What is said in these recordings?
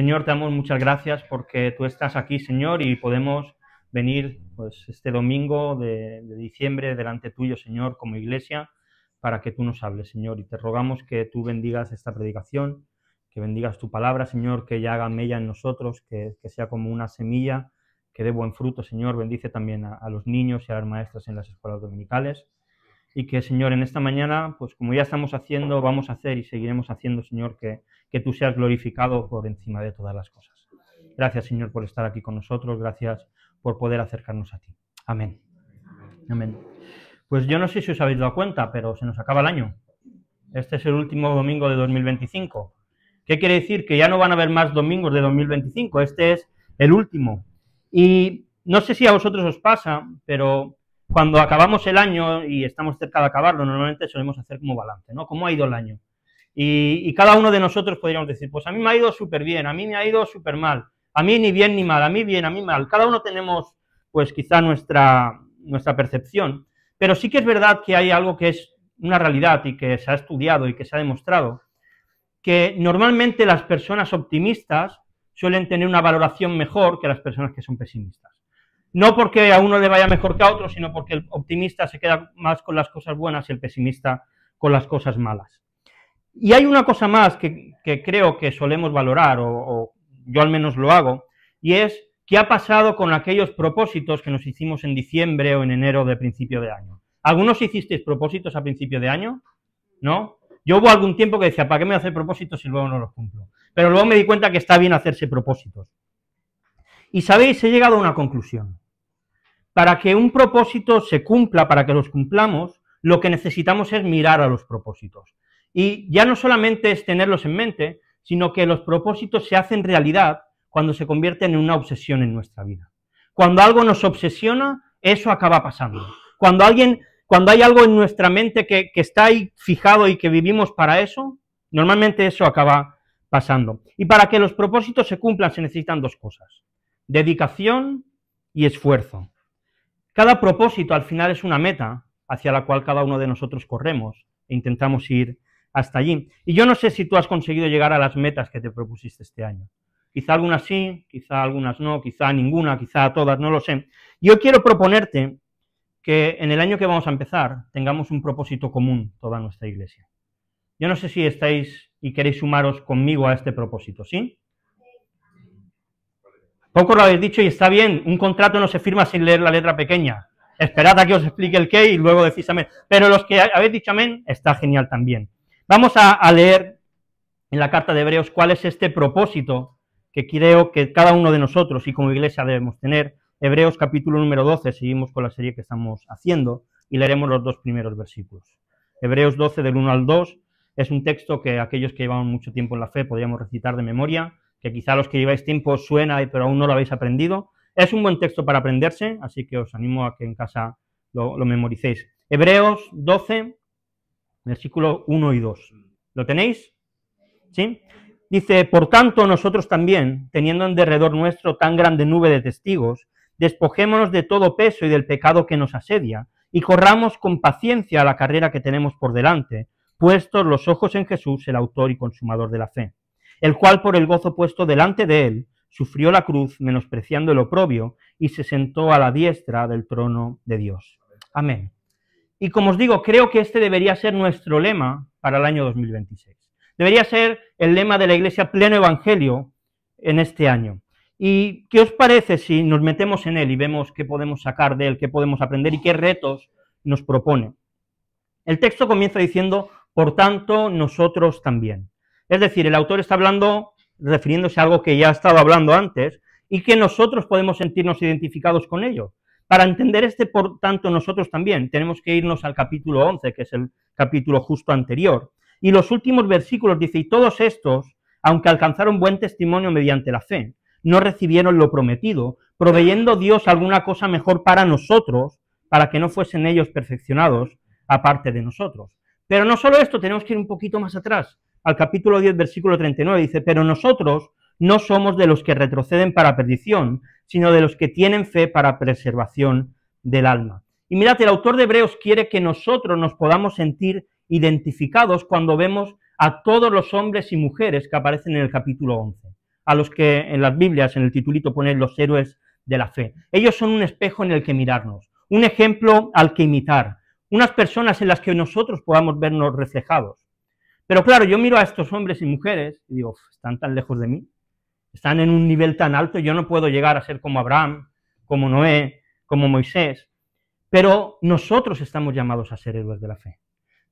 Señor, te damos muchas gracias porque tú estás aquí, Señor, y podemos venir pues este domingo de diciembre delante tuyo, Señor, como iglesia, para que tú nos hables, Señor, y te rogamos que tú bendigas esta predicación, que bendigas tu palabra, Señor, que ella haga mella en nosotros, que sea como una semilla, que dé buen fruto, Señor. Bendice también a los niños y a las maestras en las escuelas dominicales, y que, Señor, en esta mañana, pues como ya estamos haciendo, vamos a hacer y seguiremos haciendo, Señor, que tú seas glorificado por encima de todas las cosas. Gracias, Señor, por estar aquí con nosotros, gracias por poder acercarnos a ti. Amén. Amén. Pues yo no sé si os habéis dado cuenta, pero se nos acaba el año. Este es el último domingo de 2025. ¿Qué quiere decir? Que ya no van a haber más domingos de 2025, este es el último. Y no sé si a vosotros os pasa, pero cuando acabamos el año y estamos cerca de acabarlo, normalmente solemos hacer como balance, ¿no? ¿Cómo ha ido el año? Y cada uno de nosotros podríamos decir, pues a mí me ha ido súper bien, a mí me ha ido súper mal, a mí ni bien ni mal, a mí bien, a mí mal. Cada uno tenemos, pues quizá nuestra percepción, pero sí que es verdad que hay algo que es una realidad y que se ha estudiado y que se ha demostrado, que normalmente las personas optimistas suelen tener una valoración mejor que las personas que son pesimistas. No porque a uno le vaya mejor que a otro, sino porque el optimista se queda más con las cosas buenas y el pesimista con las cosas malas. Y hay una cosa más que creo que solemos valorar, o yo al menos lo hago, y es qué ha pasado con aquellos propósitos que nos hicimos en diciembre o en enero de principio de año. ¿Algunos hicisteis propósitos a principio de año? ¿No? Yo hubo algún tiempo que decía, ¿para qué me voy a hacer propósitos si luego no los cumplo? Pero luego me di cuenta que está bien hacerse propósitos. Y sabéis, he llegado a una conclusión. Para que un propósito se cumpla, para que los cumplamos, lo que necesitamos es mirar a los propósitos. Y ya no solamente es tenerlos en mente, sino que los propósitos se hacen realidad cuando se convierten en una obsesión en nuestra vida. Cuando algo nos obsesiona, eso acaba pasando. Cuando hay algo en nuestra mente que está ahí fijado y que vivimos para eso, normalmente eso acaba pasando. Y para que los propósitos se cumplan se necesitan dos cosas: dedicación y esfuerzo. Cada propósito al final es una meta hacia la cual cada uno de nosotros corremos e intentamos ir hasta allí. Y yo no sé si tú has conseguido llegar a las metas que te propusiste este año. Quizá algunas sí, quizá algunas no, quizá ninguna, quizá todas, no lo sé. Yo quiero proponerte que en el año que vamos a empezar tengamos un propósito común toda nuestra iglesia. Yo no sé si estáis y queréis sumaros conmigo a este propósito, ¿sí? Poco lo habéis dicho y está bien, un contrato no se firma sin leer la letra pequeña. Esperad a que os explique el qué y luego decís amén. Pero los que habéis dicho amén, está genial también. Vamos a leer en la carta de Hebreos cuál es este propósito que creo que cada uno de nosotros y como iglesia debemos tener. Hebreos capítulo número 12, seguimos con la serie que estamos haciendo y leeremos los dos primeros versículos. Hebreos 12 del 1 al 2 es un texto que aquellos que llevamos mucho tiempo en la fe podríamos recitar de memoria, que quizá los que lleváis tiempo os suena pero aún no lo habéis aprendido. Es un buen texto para aprenderse, así que os animo a que en casa lo memoricéis. Hebreos 12, versículos 1 y 2. ¿Lo tenéis? ¿Sí? Dice, por tanto, nosotros también, teniendo en derredor nuestro tan grande nube de testigos, despojémonos de todo peso y del pecado que nos asedia, y corramos con paciencia la carrera que tenemos por delante, puestos los ojos en Jesús, el autor y consumador de la fe, el cual por el gozo puesto delante de él, sufrió la cruz, menospreciando el oprobio, y se sentó a la diestra del trono de Dios. Amén. Y como os digo, creo que este debería ser nuestro lema para el año 2026. Debería ser el lema de la Iglesia Pleno Evangelio en este año. ¿Y qué os parece si nos metemos en él y vemos qué podemos sacar de él, qué podemos aprender y qué retos nos propone? El texto comienza diciendo, por tanto, nosotros también. Es decir, el autor está hablando, refiriéndose a algo que ya ha estado hablando antes, y que nosotros podemos sentirnos identificados con ello. Para entender este por tanto nosotros también, tenemos que irnos al capítulo 11, que es el capítulo justo anterior. Y los últimos versículos dice, y todos estos, aunque alcanzaron buen testimonio mediante la fe, no recibieron lo prometido, proveyendo Dios alguna cosa mejor para nosotros, para que no fuesen ellos perfeccionados aparte de nosotros. Pero no solo esto, tenemos que ir un poquito más atrás, al capítulo 10, versículo 39, dice, pero nosotros no somos de los que retroceden para perdición, sino de los que tienen fe para preservación del alma. Y mirad, el autor de Hebreos quiere que nosotros nos podamos sentir identificados cuando vemos a todos los hombres y mujeres que aparecen en el capítulo 11. a los que en las Biblias, en el titulito ponen los héroes de la fe. Ellos son un espejo en el que mirarnos, un ejemplo al que imitar, unas personas en las que nosotros podamos vernos reflejados. Pero claro, yo miro a estos hombres y mujeres y digo, están tan lejos de mí, están en un nivel tan alto, yo no puedo llegar a ser como Abraham, como Noé, como Moisés, pero nosotros estamos llamados a ser héroes de la fe.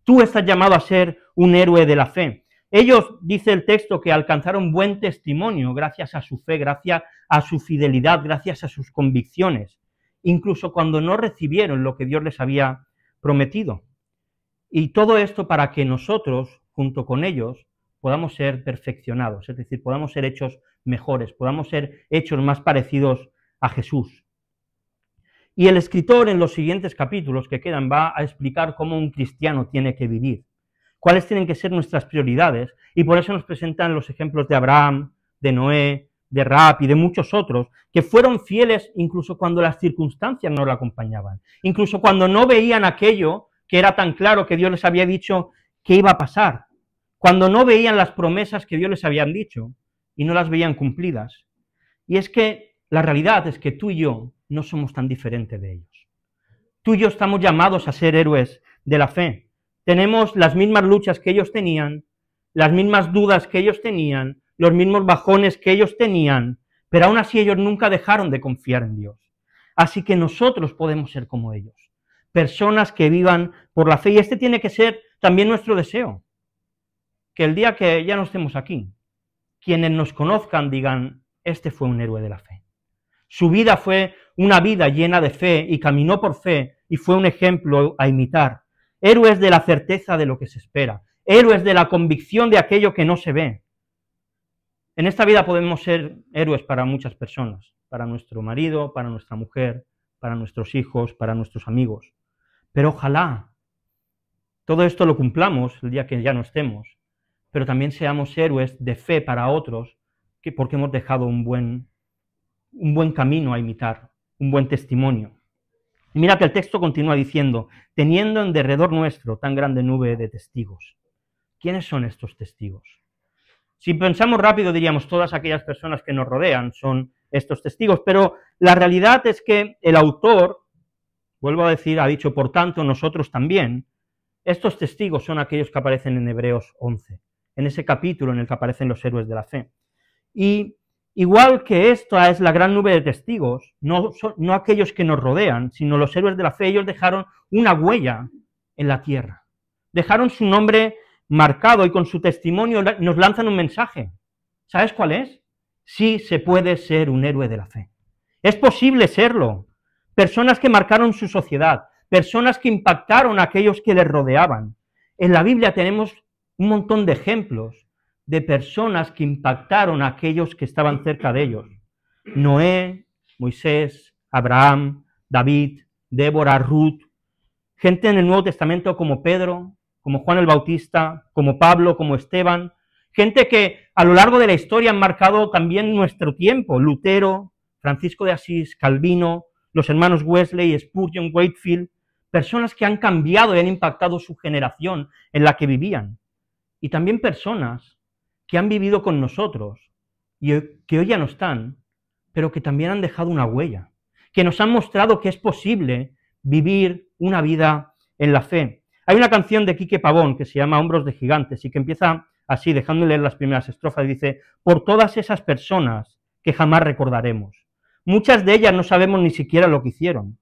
Tú estás llamado a ser un héroe de la fe. Ellos, dice el texto, que alcanzaron buen testimonio gracias a su fe, gracias a su fidelidad, gracias a sus convicciones, incluso cuando no recibieron lo que Dios les había prometido. Y todo esto para que nosotros, junto con ellos, podamos ser perfeccionados, es decir, podamos ser hechos mejores, podamos ser hechos más parecidos a Jesús. Y el escritor en los siguientes capítulos que quedan va a explicar cómo un cristiano tiene que vivir, cuáles tienen que ser nuestras prioridades, y por eso nos presentan los ejemplos de Abraham, de Noé, de Rahab y de muchos otros, que fueron fieles incluso cuando las circunstancias no lo acompañaban, incluso cuando no veían aquello que era tan claro que Dios les había dicho que iba a pasar, cuando no veían las promesas que Dios les había dicho y no las veían cumplidas. Y es que la realidad es que tú y yo no somos tan diferentes de ellos. Tú y yo estamos llamados a ser héroes de la fe. Tenemos las mismas luchas que ellos tenían, las mismas dudas que ellos tenían, los mismos bajones que ellos tenían, pero aún así ellos nunca dejaron de confiar en Dios. Así que nosotros podemos ser como ellos, personas que vivan por la fe, y este tiene que ser también nuestro deseo, que el día que ya no estemos aquí, quienes nos conozcan digan, este fue un héroe de la fe. Su vida fue una vida llena de fe y caminó por fe y fue un ejemplo a imitar. Héroes de la certeza de lo que se espera, héroes de la convicción de aquello que no se ve. En esta vida podemos ser héroes para muchas personas, para nuestro marido, para nuestra mujer, para nuestros hijos, para nuestros amigos. Pero ojalá todo esto lo cumplamos el día que ya no estemos, pero también seamos héroes de fe para otros, porque hemos dejado un buen camino a imitar, un buen testimonio. Y mira que el texto continúa diciendo, teniendo en derredor nuestro tan grande nube de testigos. ¿Quiénes son estos testigos? Si pensamos rápido diríamos todas aquellas personas que nos rodean son estos testigos, pero la realidad es que el autor, vuelvo a decir, ha dicho, por tanto, nosotros también. Estos testigos son aquellos que aparecen en Hebreos 11, en ese capítulo en el que aparecen los héroes de la fe. Y igual que esta es la gran nube de testigos, no aquellos que nos rodean, sino los héroes de la fe, ellos dejaron una huella en la tierra. Dejaron su nombre marcado y con su testimonio nos lanzan un mensaje. ¿Sabes cuál es? Sí se puede ser un héroe de la fe. Es posible serlo. Personas que marcaron su sociedad, personas que impactaron a aquellos que les rodeaban. En la Biblia tenemos un montón de ejemplos de personas que impactaron a aquellos que estaban cerca de ellos. Noé, Moisés, Abraham, David, Débora, Ruth, gente en el Nuevo Testamento como Pedro, como Juan el Bautista, como Pablo, como Esteban, gente que a lo largo de la historia han marcado también nuestro tiempo, Lutero, Francisco de Asís, Calvino, los hermanos Wesley, Spurgeon, Whitefield, personas que han cambiado y han impactado su generación en la que vivían. Y también personas que han vivido con nosotros y que hoy ya no están, pero que también han dejado una huella, que nos han mostrado que es posible vivir una vida en la fe. Hay una canción de Quique Pavón que se llama Hombros de Gigantes y que empieza así, dejando de leer las primeras estrofas, y dice, por todas esas personas que jamás recordaremos. Muchas de ellas no sabemos ni siquiera lo que hicieron.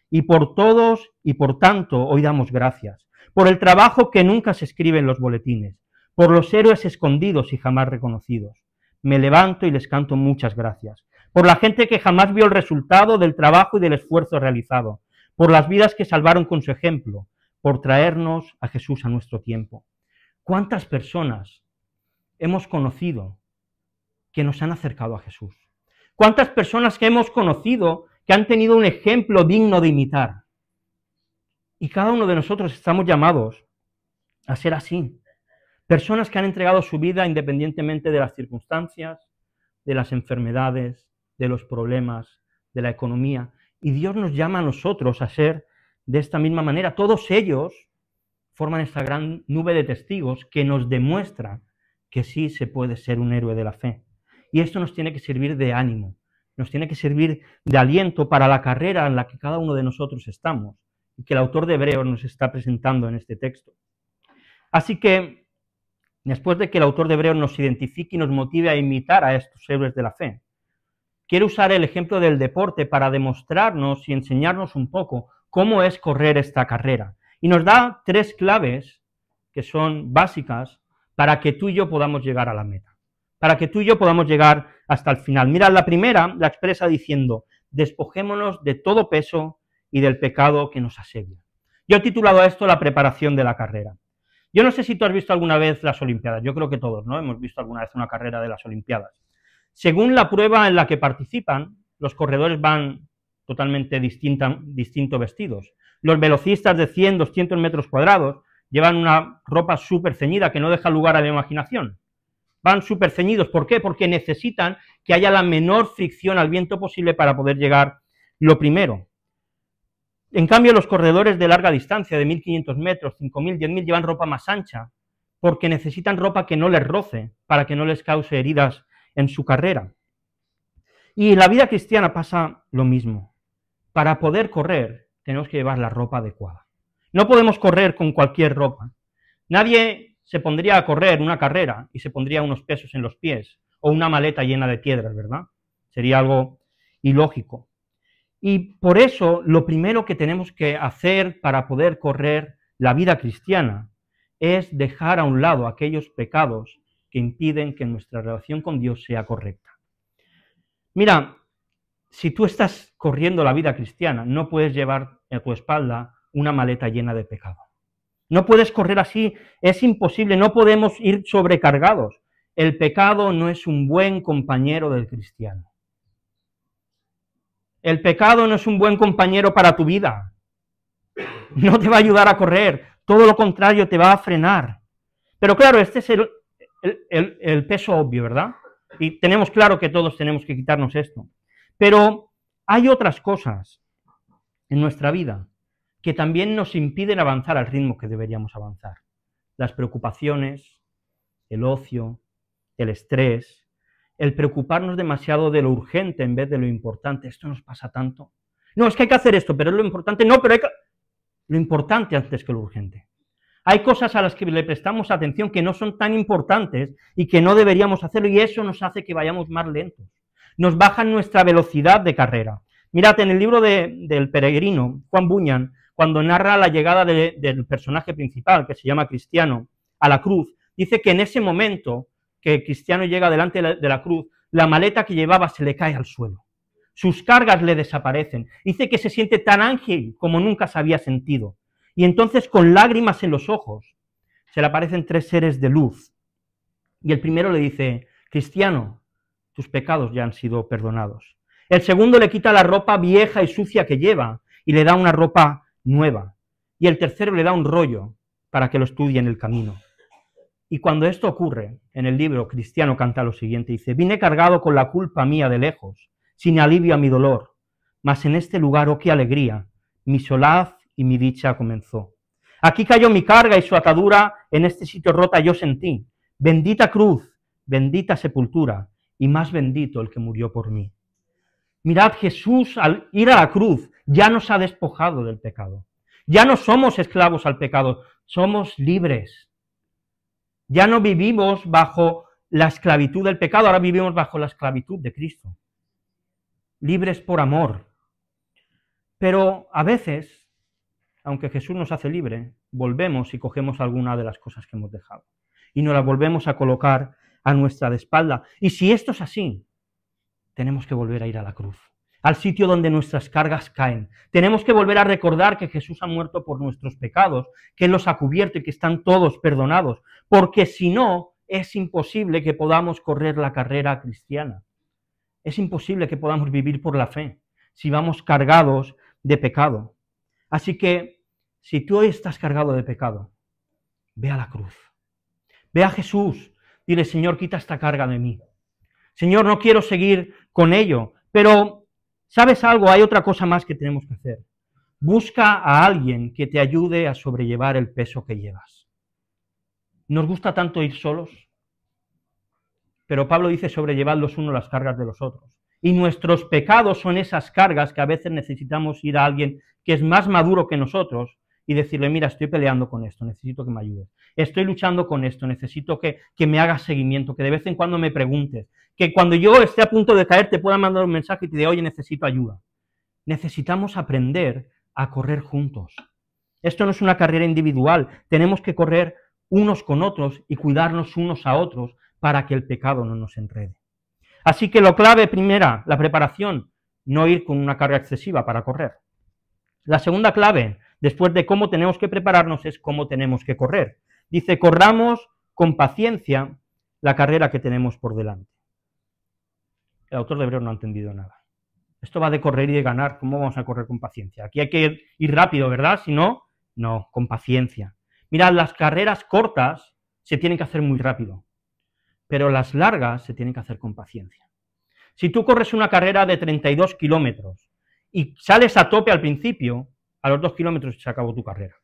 Y por todos y por tanto hoy damos gracias. Por el trabajo que nunca se escribe en los boletines. Por los héroes escondidos y jamás reconocidos. Me levanto y les canto muchas gracias. Por la gente que jamás vio el resultado del trabajo y del esfuerzo realizado. Por las vidas que salvaron con su ejemplo. Por traernos a Jesús a nuestro tiempo. ¿Cuántas personas hemos conocido que nos han acercado a Jesús? ¿Cuántas personas que hemos conocido que han tenido un ejemplo digno de imitar? Y cada uno de nosotros estamos llamados a ser así. Personas que han entregado su vida independientemente de las circunstancias, de las enfermedades, de los problemas, de la economía. Y Dios nos llama a nosotros a ser de esta misma manera. Todos ellos forman esta gran nube de testigos que nos demuestra que sí se puede ser un héroe de la fe. Y esto nos tiene que servir de ánimo, nos tiene que servir de aliento para la carrera en la que cada uno de nosotros estamos, y que el autor de Hebreos nos está presentando en este texto. Así que, después de que el autor de Hebreos nos identifique y nos motive a imitar a estos héroes de la fe, quiero usar el ejemplo del deporte para demostrarnos y enseñarnos un poco cómo es correr esta carrera. Y nos da 3 claves que son básicas para que tú y yo podamos llegar a la meta, para que tú y yo podamos llegar hasta el final. Mira, la primera la expresa diciendo: despojémonos de todo peso y del pecado que nos asedia. Yo he titulado a esto la preparación de la carrera. Yo no sé si tú has visto alguna vez las Olimpiadas, yo creo que todos, ¿no? Hemos visto alguna vez una carrera de las Olimpiadas. Según la prueba en la que participan, los corredores van totalmente distintos vestidos. Los velocistas de 100, 200 metros cuadrados llevan una ropa súper ceñida que no deja lugar a la imaginación. Van súper ceñidos. ¿Por qué? Porque necesitan que haya la menor fricción al viento posible para poder llegar lo primero. En cambio, los corredores de larga distancia, de 1500 metros, 5000, 10.000, llevan ropa más ancha, porque necesitan ropa que no les roce, para que no les cause heridas en su carrera. Y en la vida cristiana pasa lo mismo. Para poder correr, tenemos que llevar la ropa adecuada. No podemos correr con cualquier ropa. Nadie se pondría a correr una carrera y se pondría unos pesos en los pies, o una maleta llena de piedras, ¿verdad? Sería algo ilógico. Y por eso, lo primero que tenemos que hacer para poder correr la vida cristiana es dejar a un lado aquellos pecados que impiden que nuestra relación con Dios sea correcta. Mira, si tú estás corriendo la vida cristiana, no puedes llevar a tu espalda una maleta llena de pecado. No puedes correr así, es imposible, no podemos ir sobrecargados. El pecado no es un buen compañero del cristiano. El pecado no es un buen compañero para tu vida. No te va a ayudar a correr, todo lo contrario, te va a frenar. Pero claro, este es el peso obvio, ¿verdad? Y tenemos claro que todos tenemos que quitarnos esto. Pero hay otras cosas en nuestra vida que también nos impiden avanzar al ritmo que deberíamos avanzar. Las preocupaciones, el ocio, el estrés, el preocuparnos demasiado de lo urgente en vez de lo importante. Esto nos pasa tanto. No, es que hay que hacer esto, pero es lo importante. No, pero hay que... Lo importante antes que lo urgente. Hay cosas a las que le prestamos atención que no son tan importantes y que no deberíamos hacerlo, y eso nos hace que vayamos más lentos. Nos bajan nuestra velocidad de carrera. Mirad, en el libro del peregrino, Juan Bunyan, cuando narra la llegada del personaje principal, que se llama Cristiano, a la cruz, dice que en ese momento que Cristiano llega delante de la cruz, la maleta que llevaba se le cae al suelo. Sus cargas le desaparecen. Dice que se siente tan ángel como nunca se había sentido. Y entonces, con lágrimas en los ojos, se le aparecen 3 seres de luz. Y el primero le dice: Cristiano, tus pecados ya han sido perdonados. El segundo le quita la ropa vieja y sucia que lleva y le da una ropa nueva. Y el tercero le da un rollo para que lo estudie en el camino. Y cuando esto ocurre, en el libro Cristiano canta lo siguiente, dice: vine cargado con la culpa mía de lejos, sin alivio a mi dolor, mas en este lugar, oh qué alegría, mi solaz y mi dicha comenzó. Aquí cayó mi carga y su atadura, en este sitio rota yo sentí. Bendita cruz, bendita sepultura, y más bendito el que murió por mí. Mirad, Jesús al ir a la cruz ya nos ha despojado del pecado. Ya no somos esclavos al pecado, somos libres. Ya no vivimos bajo la esclavitud del pecado, ahora vivimos bajo la esclavitud de Cristo. Libres por amor. Pero a veces, aunque Jesús nos hace libre, volvemos y cogemos alguna de las cosas que hemos dejado. Y nos las volvemos a colocar a nuestra espalda. Y si esto es así, tenemos que volver a ir a la cruz, al sitio donde nuestras cargas caen. Tenemos que volver a recordar que Jesús ha muerto por nuestros pecados, que Él los ha cubierto y que están todos perdonados, porque si no, es imposible que podamos correr la carrera cristiana. Es imposible que podamos vivir por la fe si vamos cargados de pecado. Así que, si tú hoy estás cargado de pecado, ve a la cruz. Ve a Jesús. Dile: Señor, quita esta carga de mí. Señor, no quiero seguir con ello. Pero, ¿sabes algo? Hay otra cosa más que tenemos que hacer. Busca a alguien que te ayude a sobrellevar el peso que llevas. ¿Nos gusta tanto ir solos? Pero Pablo dice sobrellevad los unos las cargas de los otros. Y nuestros pecados son esas cargas que a veces necesitamos ir a alguien que es más maduro que nosotros y decirle, mira, estoy peleando con esto, necesito que me ayudes. Estoy luchando con esto, necesito que me hagas seguimiento, que de vez en cuando me preguntes, que cuando yo esté a punto de caer te pueda mandar un mensaje y te diga, oye, necesito ayuda. Necesitamos aprender a correr juntos. Esto no es una carrera individual, tenemos que correr unos con otros y cuidarnos unos a otros para que el pecado no nos enrede. Así que lo clave primera, la preparación, no ir con una carga excesiva para correr. La segunda clave, después de cómo tenemos que prepararnos, es cómo tenemos que correr. Dice, corramos con paciencia la carrera que tenemos por delante. El autor de Hebreos no ha entendido nada. Esto va de correr y de ganar, ¿cómo vamos a correr con paciencia? Aquí hay que ir rápido, ¿verdad? Si no, no, con paciencia. Mirad, las carreras cortas se tienen que hacer muy rápido, pero las largas se tienen que hacer con paciencia. Si tú corres una carrera de 32 kilómetros y sales a tope al principio, a los 2 kilómetros se acabó tu carrera.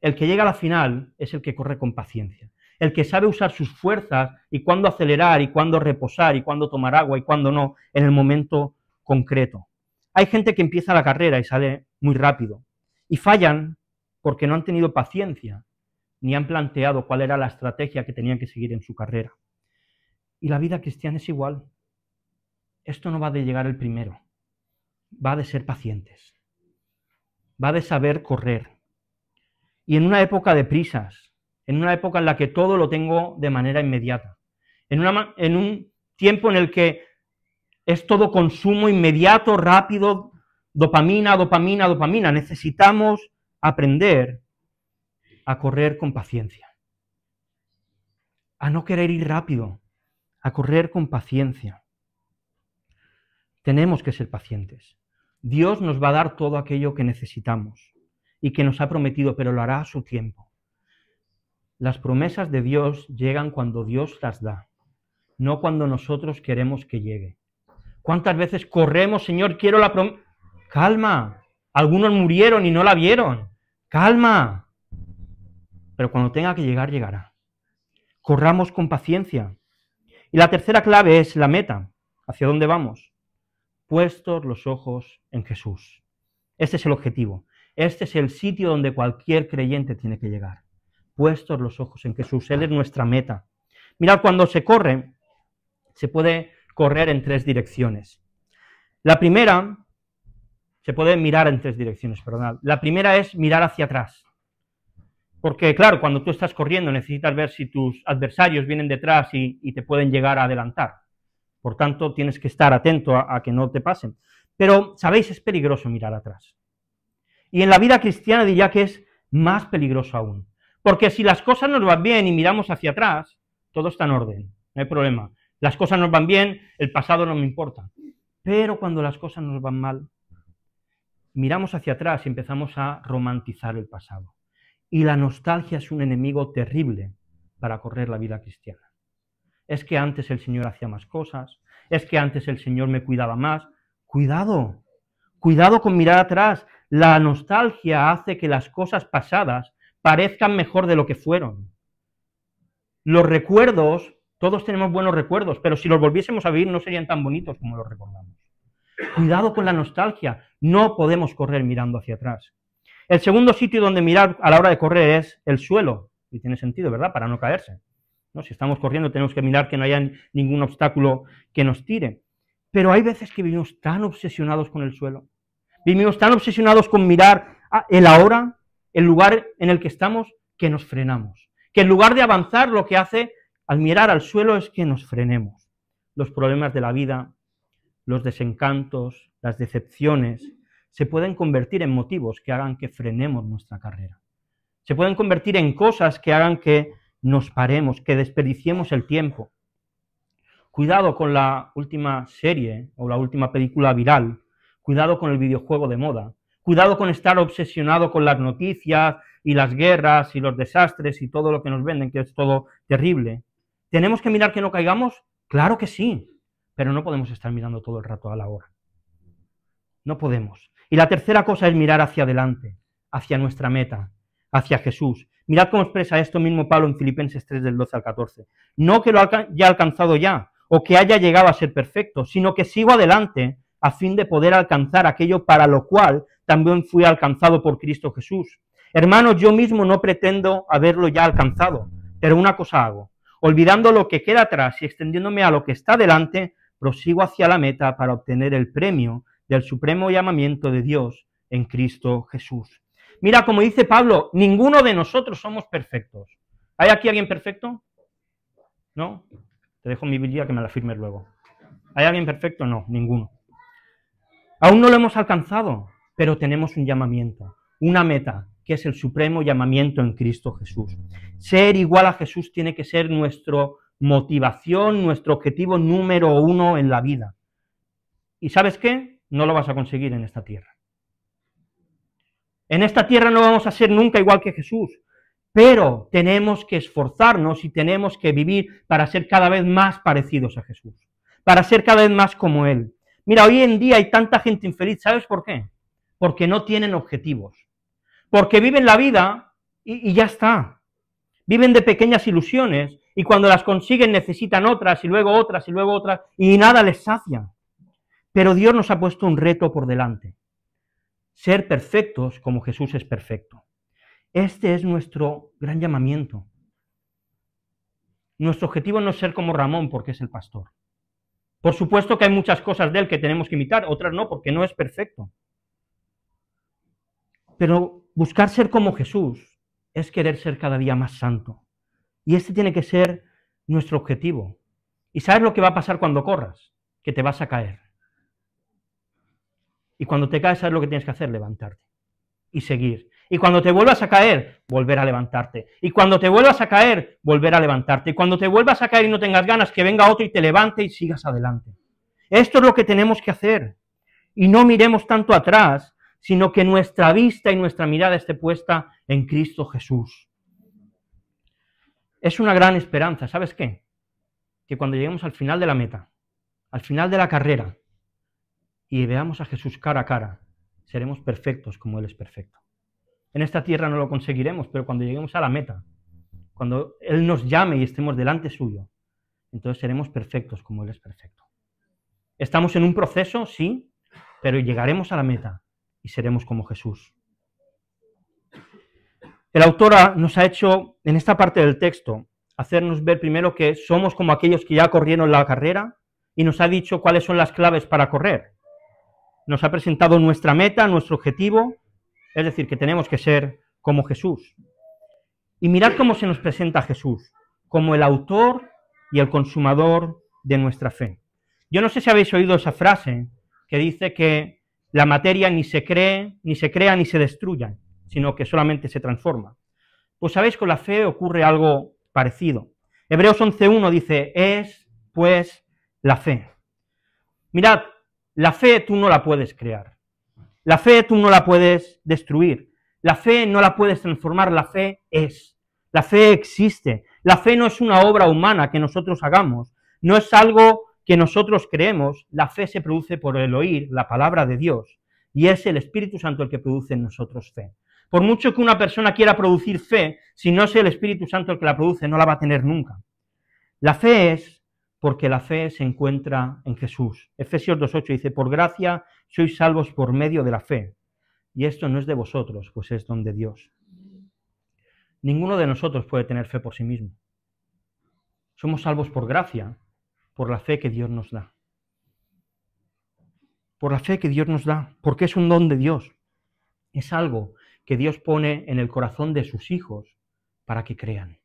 El que llega a la final es el que corre con paciencia, el que sabe usar sus fuerzas y cuándo acelerar y cuándo reposar y cuándo tomar agua y cuándo no en el momento concreto. Hay gente que empieza la carrera y sale muy rápido y fallan porque no han tenido paciencia ni han planteado cuál era la estrategia que tenían que seguir en su carrera. Y la vida cristiana es igual. Esto no va de llegar el primero, va de ser pacientes, va de saber correr. Y en una época de prisas, en una época en la que todo lo tengo de manera inmediata, en un tiempo en el que es todo consumo inmediato, rápido, dopamina, dopamina, dopamina, necesitamos aprender a correr con paciencia, a no querer ir rápido, a correr con paciencia. Tenemos que ser pacientes. Dios nos va a dar todo aquello que necesitamos y que nos ha prometido, pero lo hará a su tiempo. Las promesas de Dios llegan cuando Dios las da, no cuando nosotros queremos que llegue. ¿Cuántas veces corremos, Señor, quiero la promesa? Calma, algunos murieron y no la vieron. Calma. Pero cuando tenga que llegar, llegará. Corramos con paciencia. Y la tercera clave es la meta. ¿Hacia dónde vamos? Puestos los ojos en Jesús. Este es el objetivo. Este es el sitio donde cualquier creyente tiene que llegar. Puestos los ojos en Jesús. Él es nuestra meta. Mirad, cuando se corre, se puede correr en 3 direcciones. La primera, se puede mirar en 3 direcciones, perdón. La primera es mirar hacia atrás. Porque, claro, cuando tú estás corriendo necesitas ver si tus adversarios vienen detrás y te pueden llegar a adelantar. Por tanto, tienes que estar atento a que no te pasen. Pero, ¿sabéis? Es peligroso mirar atrás. Y en la vida cristiana diría que es más peligroso aún. Porque si las cosas nos van bien y miramos hacia atrás, todo está en orden, no hay problema. Las cosas nos van bien, el pasado no me importa. Pero cuando las cosas nos van mal, miramos hacia atrás y empezamos a romantizar el pasado. Y la nostalgia es un enemigo terrible para correr la vida cristiana. Es que antes el Señor hacía más cosas, es que antes el Señor me cuidaba más. Cuidado, cuidado con mirar atrás. La nostalgia hace que las cosas pasadas parezcan mejor de lo que fueron. Los recuerdos, todos tenemos buenos recuerdos, pero si los volviésemos a vivir no serían tan bonitos como los recordamos. Cuidado con la nostalgia, no podemos correr mirando hacia atrás. El segundo sitio donde mirar a la hora de correr es el suelo, y tiene sentido, ¿verdad?, para no caerse. ¿No? Si estamos corriendo tenemos que mirar que no haya ningún obstáculo que nos tire. Pero hay veces que vivimos tan obsesionados con el suelo, vivimos tan obsesionados con mirar el ahora, el lugar en el que estamos, que nos frenamos. Que en lugar de avanzar, lo que hace al mirar al suelo es que nos frenemos. Los problemas de la vida, los desencantos, las decepciones, se pueden convertir en motivos que hagan que frenemos nuestra carrera. Se pueden convertir en cosas que hagan que nos paremos, que desperdiciemos el tiempo. Cuidado con la última serie o la última película viral. Cuidado con el videojuego de moda. Cuidado con estar obsesionado con las noticias y las guerras y los desastres y todo lo que nos venden, que es todo terrible. ¿Tenemos que mirar que no caigamos? Claro que sí, pero no podemos estar mirando todo el rato a la hora. No podemos. Y la tercera cosa es mirar hacia adelante, hacia nuestra meta. hacia Jesús. Mirad cómo expresa esto mismo Pablo en Filipenses 3, del 12 al 14. No que lo haya alcanzado ya, o que haya llegado a ser perfecto, sino que sigo adelante a fin de poder alcanzar aquello para lo cual también fui alcanzado por Cristo Jesús. Hermanos, yo mismo no pretendo haberlo ya alcanzado, pero una cosa hago, olvidando lo que queda atrás y extendiéndome a lo que está delante, prosigo hacia la meta para obtener el premio del supremo llamamiento de Dios en Cristo Jesús. Mira, como dice Pablo, ninguno de nosotros somos perfectos. ¿Hay aquí alguien perfecto? ¿No? Te dejo mi Biblia que me la firmes luego. ¿Hay alguien perfecto? No, ninguno. Aún no lo hemos alcanzado, pero tenemos un llamamiento, una meta, que es el supremo llamamiento en Cristo Jesús. Ser igual a Jesús tiene que ser nuestra motivación, nuestro objetivo número uno en la vida. ¿Y sabes qué? No lo vas a conseguir en esta tierra. En esta tierra no vamos a ser nunca igual que Jesús, pero tenemos que esforzarnos y tenemos que vivir para ser cada vez más parecidos a Jesús, para ser cada vez más como Él. Mira, hoy en día hay tanta gente infeliz, ¿sabes por qué? Porque no tienen objetivos, porque viven la vida y ya está. Viven de pequeñas ilusiones y cuando las consiguen necesitan otras y luego otras y luego otras y nada les sacia. Pero Dios nos ha puesto un reto por delante. Ser perfectos como Jesús es perfecto. Este es nuestro gran llamamiento. Nuestro objetivo no es ser como Ramón porque es el pastor. Por supuesto que hay muchas cosas de él que tenemos que imitar, otras no, porque no es perfecto. Pero buscar ser como Jesús es querer ser cada día más santo. Y este tiene que ser nuestro objetivo. ¿Y sabes lo que va a pasar cuando corras? Que te vas a caer. Y cuando te caes, ¿sabes lo que tienes que hacer? Levantarte y seguir. Y cuando te vuelvas a caer, volver a levantarte. Y cuando te vuelvas a caer, volver a levantarte. Y cuando te vuelvas a caer y no tengas ganas, que venga otro y te levante y sigas adelante. Esto es lo que tenemos que hacer. Y no miremos tanto atrás, sino que nuestra vista y nuestra mirada esté puesta en Cristo Jesús. Es una gran esperanza, ¿sabes qué? Que cuando lleguemos al final de la meta, al final de la carrera, y veamos a Jesús cara a cara, seremos perfectos como Él es perfecto. En esta tierra no lo conseguiremos, pero cuando lleguemos a la meta, cuando Él nos llame y estemos delante suyo, entonces seremos perfectos como Él es perfecto. Estamos en un proceso, sí, pero llegaremos a la meta y seremos como Jesús. El autor nos ha hecho, en esta parte del texto, hacernos ver primero que somos como aquellos que ya corrieron la carrera y nos ha dicho cuáles son las claves para correr. Nos ha presentado nuestra meta, nuestro objetivo, es decir, que tenemos que ser como Jesús. Y mirad cómo se nos presenta a Jesús, como el autor y el consumador de nuestra fe. Yo no sé si habéis oído esa frase que dice que la materia ni se crea, ni se destruye, sino que solamente se transforma. Pues sabéis, con la fe ocurre algo parecido. Hebreos 11.1 dice, es pues la fe. Mirad, la fe tú no la puedes crear. La fe tú no la puedes destruir. La fe no la puedes transformar. La fe es. La fe existe. La fe no es una obra humana que nosotros hagamos. No es algo que nosotros creemos. La fe se produce por el oír la palabra de Dios. Y es el Espíritu Santo el que produce en nosotros fe. Por mucho que una persona quiera producir fe, si no es el Espíritu Santo el que la produce, no la va a tener nunca. La fe es porque la fe se encuentra en Jesús. Efesios 2.8 dice, por gracia sois salvos por medio de la fe. Y esto no es de vosotros, pues es don de Dios. Ninguno de nosotros puede tener fe por sí mismo. Somos salvos por gracia, por la fe que Dios nos da. Por la fe que Dios nos da, porque es un don de Dios. Es algo que Dios pone en el corazón de sus hijos para que crean.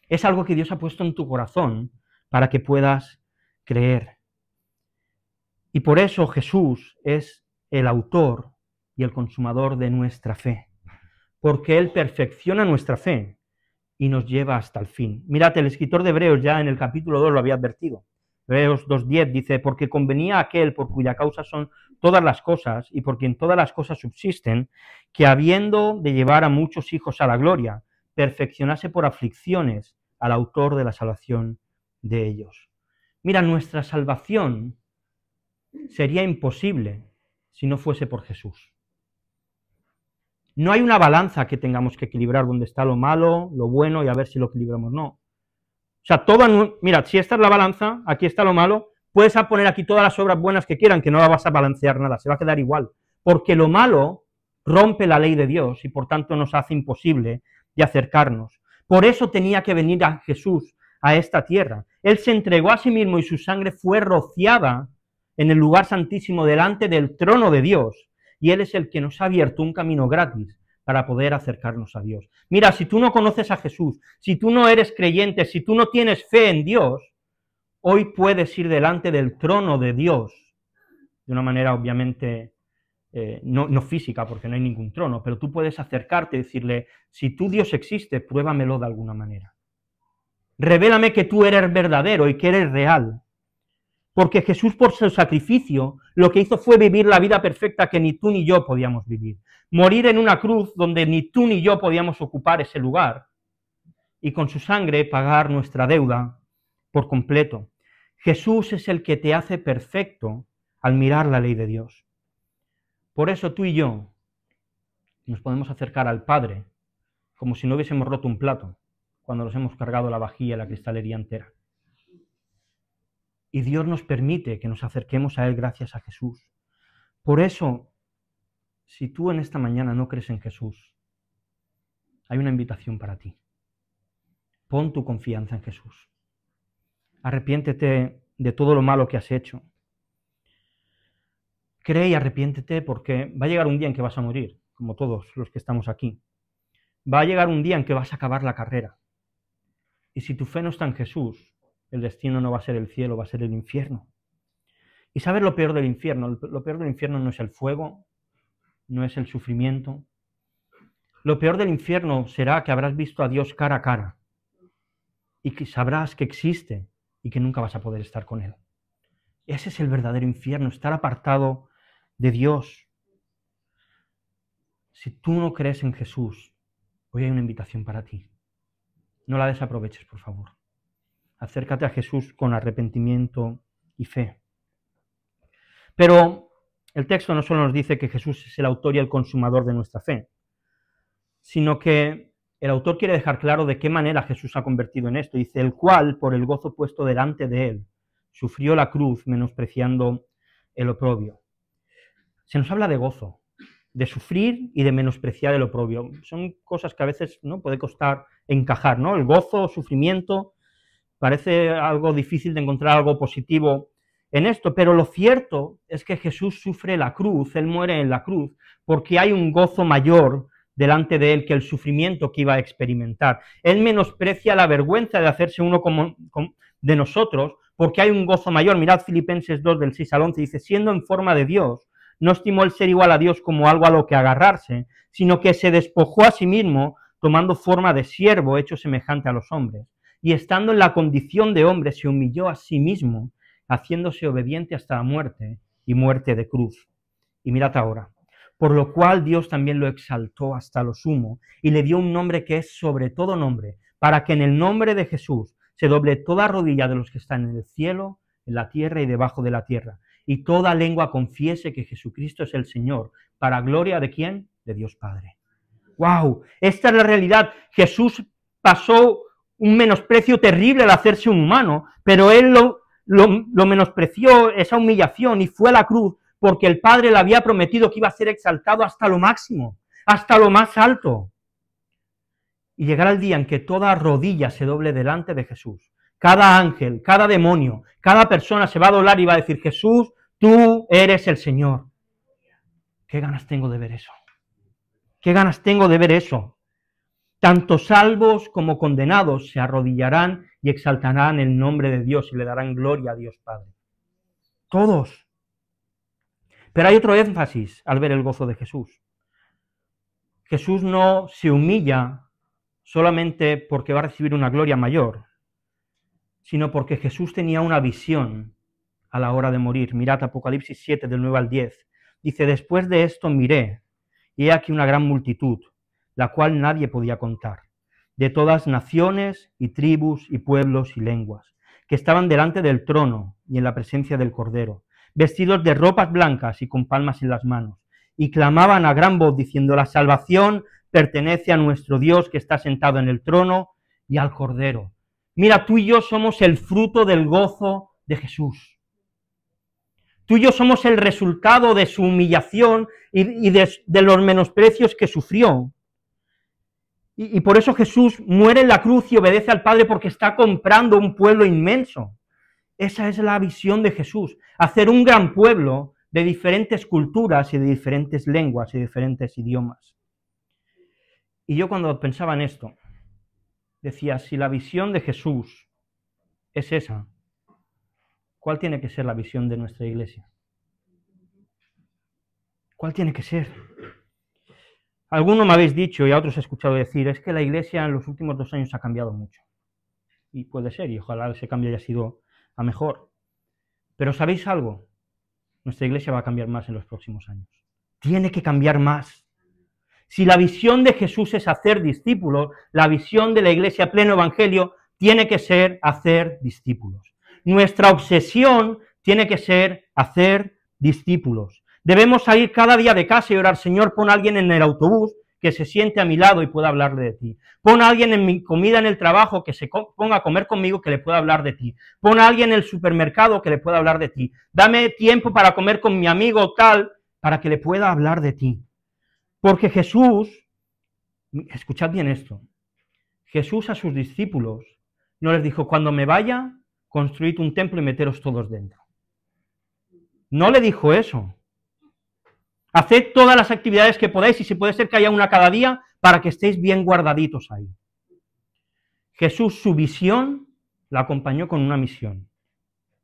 Es algo que Dios ha puesto en tu corazón para que puedas creer. Y por eso Jesús es el autor y el consumador de nuestra fe, porque Él perfecciona nuestra fe y nos lleva hasta el fin. Mirad, el escritor de Hebreos ya en el capítulo 2 lo había advertido. Hebreos 2.10 dice, porque convenía a aquel por cuya causa son todas las cosas y por quien todas las cosas subsisten, que habiendo de llevar a muchos hijos a la gloria, perfeccionase por aflicciones al autor de la salvación de ellos. Mira, nuestra salvación sería imposible si no fuese por Jesús. No hay una balanza que tengamos que equilibrar donde está lo malo, lo bueno y a ver si lo equilibramos, no. O sea, mira, si esta es la balanza, aquí está lo malo, puedes poner aquí todas las obras buenas que quieran, que no vas a balancear nada, se va a quedar igual, porque lo malo rompe la ley de Dios y por tanto nos hace imposible de acercarnos. Por eso tenía que venir a Jesús a esta tierra. Él se entregó a sí mismo y su sangre fue rociada en el lugar santísimo delante del trono de Dios, y Él es el que nos ha abierto un camino gratis para poder acercarnos a Dios. Mira, si tú no conoces a Jesús, si tú no eres creyente, si tú no tienes fe en Dios, hoy puedes ir delante del trono de Dios, de una manera obviamente no física, porque no hay ningún trono, pero tú puedes acercarte y decirle, si tú Dios existe, pruébamelo de alguna manera. Revélame que tú eres verdadero y que eres real. Porque Jesús, por su sacrificio, lo que hizo fue vivir la vida perfecta que ni tú ni yo podíamos vivir. Morir en una cruz donde ni tú ni yo podíamos ocupar ese lugar. Y con su sangre pagar nuestra deuda por completo. Jesús es el que te hace perfecto al mirar la ley de Dios. Por eso tú y yo nos podemos acercar al Padre como si no hubiésemos roto un plato cuando nos hemos cargado la vajilla y la cristalería entera. Y Dios nos permite que nos acerquemos a Él gracias a Jesús. Por eso, si tú en esta mañana no crees en Jesús, hay una invitación para ti. Pon tu confianza en Jesús. Arrepiéntete de todo lo malo que has hecho. Cree y arrepiéntete porque va a llegar un día en que vas a morir, como todos los que estamos aquí. Va a llegar un día en que vas a acabar la carrera. Y si tu fe no está en Jesús, el destino no va a ser el cielo, va a ser el infierno. ¿Y sabes lo peor del infierno? Lo peor del infierno no es el fuego, no es el sufrimiento. Lo peor del infierno será que habrás visto a Dios cara a cara y que sabrás que existe y que nunca vas a poder estar con Él. Ese es el verdadero infierno, estar apartado de Dios. Si tú no crees en Jesús, hoy hay una invitación para ti. No la desaproveches, por favor. Acércate a Jesús con arrepentimiento y fe. Pero el texto no solo nos dice que Jesús es el autor y el consumador de nuestra fe, sino que el autor quiere dejar claro de qué manera Jesús ha convertido en esto. Dice, el cual, por el gozo puesto delante de él, sufrió la cruz, menospreciando el oprobio. Se nos habla de gozo, de sufrir y de menospreciar el oprobio. Son cosas que a veces no puede costar encajar, ¿no? El gozo, sufrimiento, parece algo difícil de encontrar algo positivo en esto, pero lo cierto es que Jesús sufre la cruz, Él muere en la cruz, porque hay un gozo mayor delante de Él que el sufrimiento que iba a experimentar. Él menosprecia la vergüenza de hacerse uno de nosotros, porque hay un gozo mayor. Mirad Filipenses 2, del 6 al 11, dice, siendo en forma de Dios, no estimó el ser igual a Dios como algo a lo que agarrarse, sino que se despojó a sí mismo, tomando forma de siervo, hecho semejante a los hombres. Y estando en la condición de hombre, se humilló a sí mismo, haciéndose obediente hasta la muerte, y muerte de cruz. Y mirad ahora, por lo cual Dios también lo exaltó hasta lo sumo, y le dio un nombre que es sobre todo nombre, para que en el nombre de Jesús se doble toda rodilla de los que están en el cielo, en la tierra y debajo de la tierra, y toda lengua confiese que Jesucristo es el Señor, para gloria ¿de quién? De Dios Padre. ¡Wow! Esta es la realidad. Jesús pasó un menosprecio terrible al hacerse un humano, pero Él lo menospreció, esa humillación, y fue a la cruz, porque el Padre le había prometido que iba a ser exaltado hasta lo máximo, hasta lo más alto. Y llegará el día en que toda rodilla se doble delante de Jesús. Cada ángel, cada demonio, cada persona se va a doblar y va a decir, Jesús, tú eres el Señor. ¿Qué ganas tengo de ver eso? ¿Qué ganas tengo de ver eso? Tanto salvos como condenados se arrodillarán y exaltarán el nombre de Dios y le darán gloria a Dios Padre. Todos. Pero hay otro énfasis al ver el gozo de Jesús. Jesús no se humilla solamente porque va a recibir una gloria mayor, sino porque Jesús tenía una visión a la hora de morir. Mirad Apocalipsis 7, del 9 al 10. Dice, después de esto miré, y he aquí una gran multitud, la cual nadie podía contar, de todas naciones y tribus y pueblos y lenguas, que estaban delante del trono y en la presencia del Cordero, vestidos de ropas blancas y con palmas en las manos, y clamaban a gran voz diciendo: la salvación pertenece a nuestro Dios que está sentado en el trono y al Cordero. Mira, tú y yo somos el fruto del gozo de Jesús. Tú y yo somos el resultado de su humillación y de los menosprecios que sufrió. Y por eso Jesús muere en la cruz y obedece al Padre, porque está comprando un pueblo inmenso. Esa es la visión de Jesús, hacer un gran pueblo de diferentes culturas y de diferentes lenguas y de diferentes idiomas. Y yo cuando pensaba en esto, decía, si la visión de Jesús es esa, ¿cuál tiene que ser la visión de nuestra iglesia? ¿Cuál tiene que ser? Algunos me habéis dicho, y a otros he escuchado decir, es que la iglesia en los últimos 2 años ha cambiado mucho. Y puede ser, y ojalá ese cambio haya sido a mejor. Pero ¿sabéis algo? Nuestra iglesia va a cambiar más en los próximos años. Tiene que cambiar más. Si la visión de Jesús es hacer discípulos, la visión de la iglesia pleno evangelio tiene que ser hacer discípulos. Nuestra obsesión tiene que ser hacer discípulos. Debemos salir cada día de casa y orar: Señor, pon a alguien en el autobús que se siente a mi lado y pueda hablarle de ti. Pon a alguien en mi comida en el trabajo que se ponga a comer conmigo, que le pueda hablar de ti. Pon a alguien en el supermercado que le pueda hablar de ti. Dame tiempo para comer con mi amigo tal, para que le pueda hablar de ti. Porque Jesús, escuchad bien esto, Jesús a sus discípulos no les dijo: cuando me vaya, construid un templo y meteros todos dentro. No le dijo eso. Haced todas las actividades que podáis, y si puede ser que haya una cada día, para que estéis bien guardaditos ahí. Jesús, su visión, la acompañó con una misión.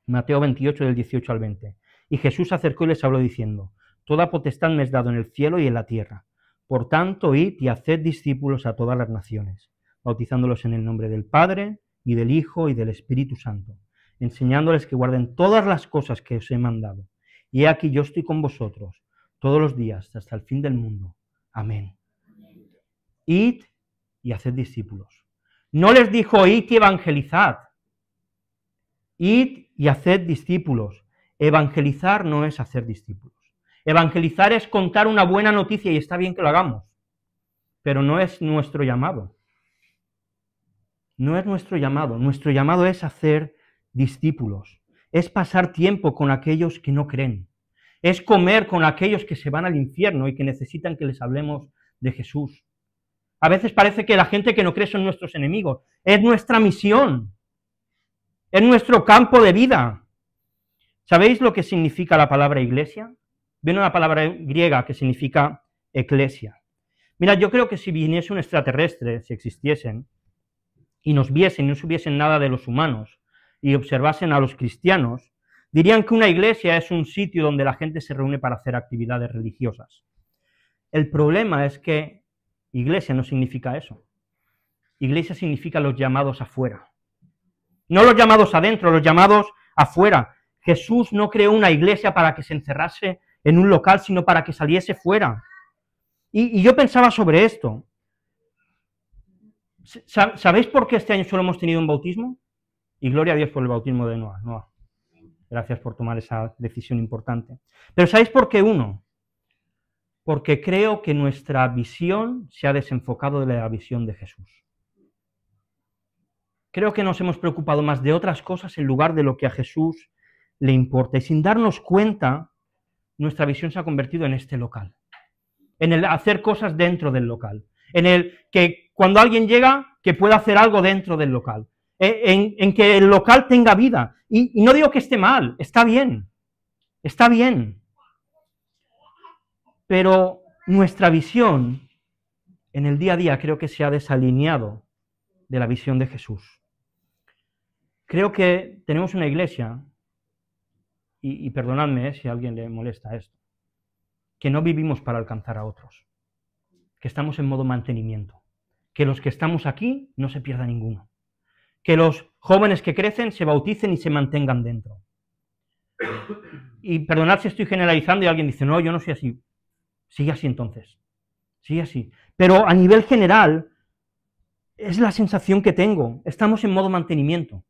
Mateo 28, del 18 al 20. Y Jesús se acercó y les habló diciendo: toda potestad me es dado en el cielo y en la tierra. Por tanto, id y haced discípulos a todas las naciones, bautizándolos en el nombre del Padre, y del Hijo, y del Espíritu Santo, enseñándoles que guarden todas las cosas que os he mandado. Y he aquí, yo estoy con vosotros todos los días, hasta el fin del mundo. Amén. Id y haced discípulos. No les dijo: id y evangelizad. Id y haced discípulos. Evangelizar no es hacer discípulos. Evangelizar es contar una buena noticia, y está bien que lo hagamos, pero no es nuestro llamado. No es nuestro llamado. Nuestro llamado es hacer discípulos. Es pasar tiempo con aquellos que no creen. Es comer con aquellos que se van al infierno y que necesitan que les hablemos de Jesús. A veces parece que la gente que no cree son nuestros enemigos. Es nuestra misión. Es nuestro campo de vida. ¿Sabéis lo que significa la palabra iglesia? Viene una palabra griega que significa eclesia. Mira, yo creo que si viniese un extraterrestre, si existiesen, y nos viesen y no supiesen nada de los humanos, y observasen a los cristianos, dirían que una iglesia es un sitio donde la gente se reúne para hacer actividades religiosas. El problema es que iglesia no significa eso. Iglesia significa los llamados afuera. No los llamados adentro, los llamados afuera. Jesús no creó una iglesia para que se encerrase en un local, sino para que saliese fuera. Y yo pensaba sobre esto. ¿Sabéis por qué este año solo hemos tenido un bautismo? Y gloria a Dios por el bautismo de Noah. Noah, gracias por tomar esa decisión importante. Pero ¿sabéis por qué uno? Porque creo que nuestra visión se ha desenfocado de la visión de Jesús. Creo que nos hemos preocupado más de otras cosas en lugar de lo que a Jesús le importa. Y sin darnos cuenta, nuestra visión se ha convertido en este local. En el hacer cosas dentro del local. En el que cuando alguien llega, que pueda hacer algo dentro del local. En que el local tenga vida. Y no digo que esté mal, está bien. Está bien. Pero nuestra visión en el día a día creo que se ha desalineado de la visión de Jesús. Creo que tenemos una iglesia, y perdonadme si a alguien le molesta esto, que no vivimos para alcanzar a otros, que estamos en modo mantenimiento, que los que estamos aquí no se pierda ninguno, que los jóvenes que crecen se bauticen y se mantengan dentro. Y perdonad si estoy generalizando y alguien dice: no, yo no soy así. Sigue así entonces, sigue así. Pero a nivel general, es la sensación que tengo, estamos en modo mantenimiento.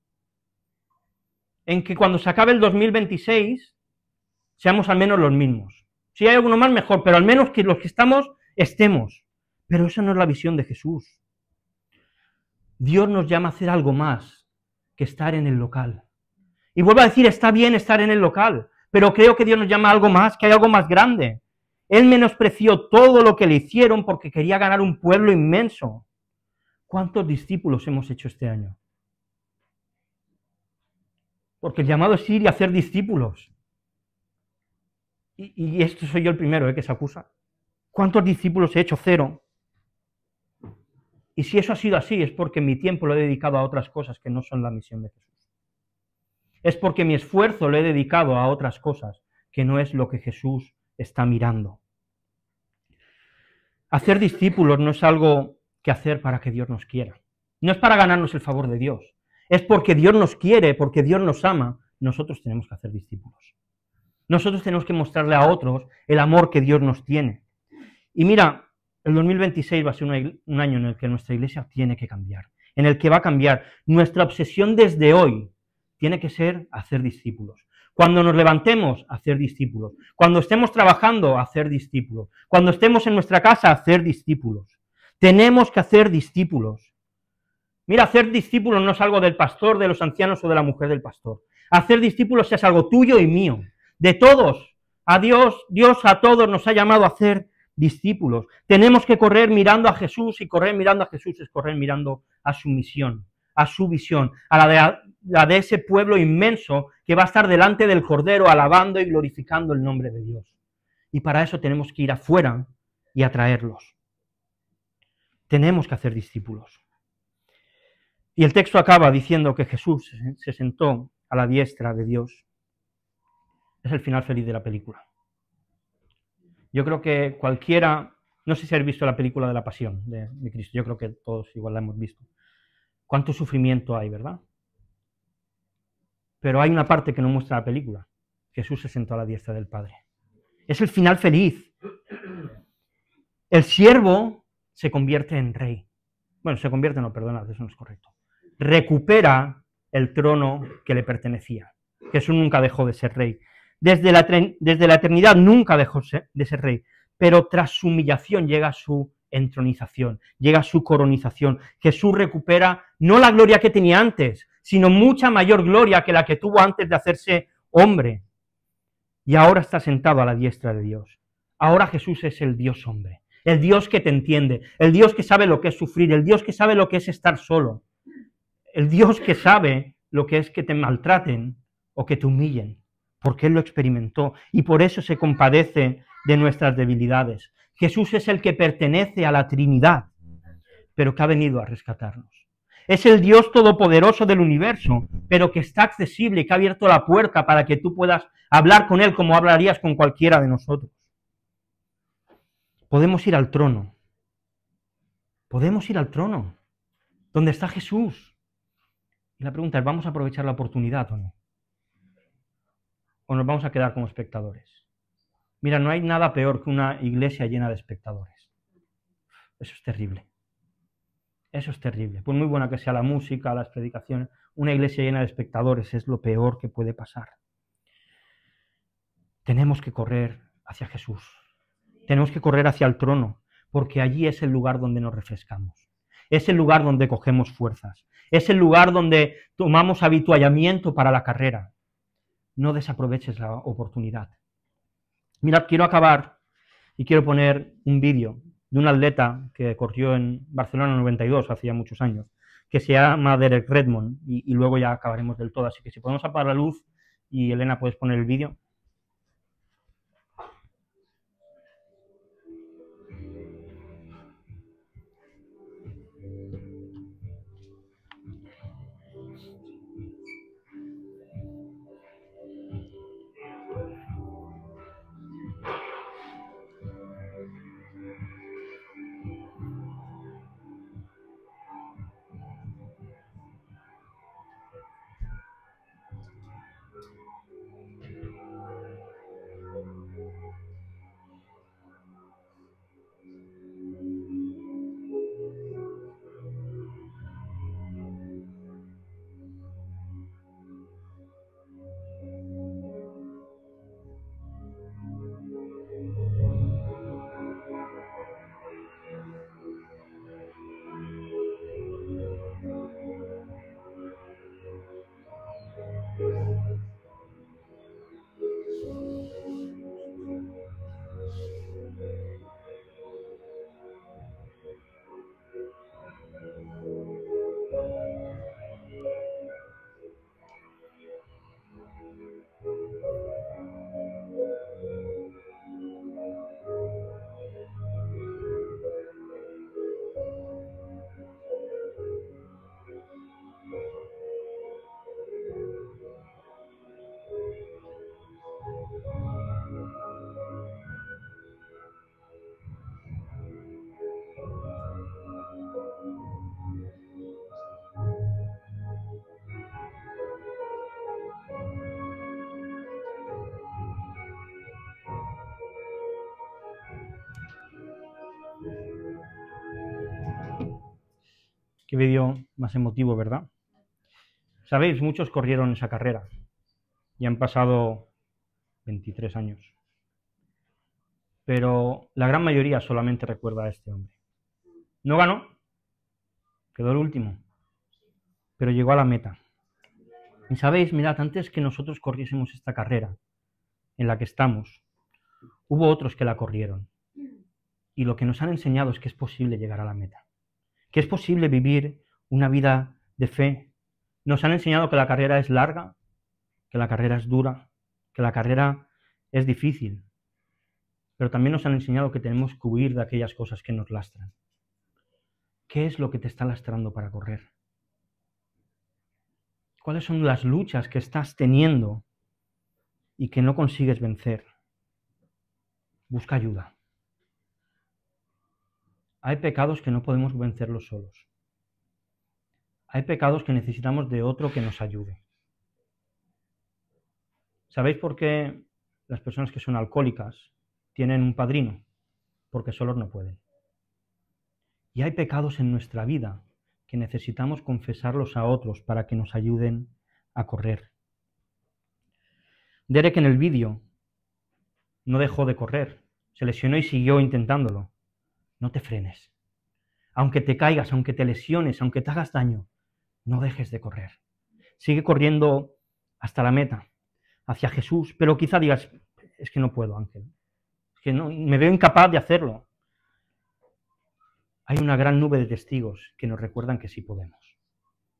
En que cuando se acabe el 2026, seamos al menos los mismos. Si hay alguno más, mejor, pero al menos que los que estamos, estemos. Pero esa no es la visión de Jesús. Dios nos llama a hacer algo más que estar en el local. Y vuelvo a decir, está bien estar en el local, pero creo que Dios nos llama a algo más, que hay algo más grande. Él menospreció todo lo que le hicieron porque quería ganar un pueblo inmenso. ¿Cuántos discípulos hemos hecho este año? Porque el llamado es ir y hacer discípulos. Y esto soy yo el primero que se acusa. ¿Cuántos discípulos he hecho? 0. Y si eso ha sido así, es porque mi tiempo lo he dedicado a otras cosas que no son la misión de Jesús. Es porque mi esfuerzo lo he dedicado a otras cosas que no es lo que Jesús está mirando. Hacer discípulos no es algo que hacer para que Dios nos quiera. No es para ganarnos el favor de Dios. Es porque Dios nos quiere, porque Dios nos ama. Nosotros tenemos que hacer discípulos. Nosotros tenemos que mostrarle a otros el amor que Dios nos tiene. Y mira, el 2026 va a ser un año en el que nuestra iglesia tiene que cambiar, en el que va a cambiar. Nuestra obsesión desde hoy tiene que ser hacer discípulos. Cuando nos levantemos, hacer discípulos. Cuando estemos trabajando, hacer discípulos. Cuando estemos en nuestra casa, hacer discípulos. Tenemos que hacer discípulos. Mira, hacer discípulos no es algo del pastor, de los ancianos o de la mujer del pastor. Hacer discípulos es algo tuyo y mío, de todos. A Dios a todos nos ha llamado a hacer discípulos. Tenemos que correr mirando a Jesús, y correr mirando a Jesús es correr mirando a su misión, a su visión, a la de ese pueblo inmenso que va a estar delante del Cordero alabando y glorificando el nombre de Dios. Y para eso tenemos que ir afuera y atraerlos. Tenemos que hacer discípulos. Y el texto acaba diciendo que Jesús se sentó a la diestra de Dios. Es el final feliz de la película. Yo creo que cualquiera, no sé si habéis visto la película de la Pasión de Cristo, yo creo que todos igual la hemos visto. Cuánto sufrimiento hay, ¿verdad? Pero hay una parte que no muestra la película. Jesús se sentó a la diestra del Padre. Es el final feliz. El siervo se convierte en rey. Bueno, se convierte, no, perdonad, eso no es correcto. Recupera el trono que le pertenecía. Jesús nunca dejó de ser rey. Desde la eternidad nunca dejó de ser rey, pero tras su humillación llega su entronización, llega su coronización. Jesús recupera no la gloria que tenía antes, sino mucha mayor gloria que la que tuvo antes de hacerse hombre. Y ahora está sentado a la diestra de Dios. Ahora Jesús es el Dios hombre, el Dios que te entiende, el Dios que sabe lo que es sufrir, el Dios que sabe lo que es estar solo, el Dios que sabe lo que es que te maltraten o que te humillen, porque Él lo experimentó y por eso se compadece de nuestras debilidades. Jesús es el que pertenece a la Trinidad, pero que ha venido a rescatarnos. Es el Dios todopoderoso del universo, pero que está accesible y que ha abierto la puerta para que tú puedas hablar con Él como hablarías con cualquiera de nosotros. Podemos ir al trono. Podemos ir al trono, donde está Jesús. Y la pregunta es, ¿vamos a aprovechar la oportunidad o no? ¿O nos vamos a quedar como espectadores? Mira, no hay nada peor que una iglesia llena de espectadores. Eso es terrible. Eso es terrible. Por muy buena que sea la música, las predicaciones, una iglesia llena de espectadores es lo peor que puede pasar. Tenemos que correr hacia Jesús. Tenemos que correr hacia el trono, porque allí es el lugar donde nos refrescamos. Es el lugar donde cogemos fuerzas. Es el lugar donde tomamos habituallamiento para la carrera. No desaproveches la oportunidad. Mirad, quiero acabar y quiero poner un vídeo de un atleta que corrió en Barcelona 92, hace ya muchos años, que se llama Derek Redmond, y luego ya acabaremos del todo. Así que si podemos apagar la luz y Elena, puedes poner el vídeo. Qué vídeo más emotivo, ¿verdad? Sabéis, muchos corrieron esa carrera y han pasado 23 años. Pero la gran mayoría solamente recuerda a este hombre. No ganó, quedó el último, pero llegó a la meta. Y sabéis, mirad, antes que nosotros corriésemos esta carrera en la que estamos, hubo otros que la corrieron. Y lo que nos han enseñado es que es posible llegar a la meta, que es posible vivir una vida de fe. Nos han enseñado que la carrera es larga, que la carrera es dura, que la carrera es difícil, pero también nos han enseñado que tenemos que huir de aquellas cosas que nos lastran. ¿Qué es lo que te está lastrando para correr? ¿Cuáles son las luchas que estás teniendo y que no consigues vencer? Busca ayuda. Hay pecados que no podemos vencerlos solos. Hay pecados que necesitamos de otro que nos ayude. ¿Sabéis por qué las personas que son alcohólicas tienen un padrino? Porque solos no pueden. Y hay pecados en nuestra vida que necesitamos confesarlos a otros para que nos ayuden a correr. Derek en el vídeo no dejó de correr, se lesionó y siguió intentándolo. No te frenes. Aunque te caigas, aunque te lesiones, aunque te hagas daño, no dejes de correr. Sigue corriendo hasta la meta, hacia Jesús, pero quizá digas, es que no puedo, Ángel. Es que no, me veo incapaz de hacerlo. Hay una gran nube de testigos que nos recuerdan que sí podemos.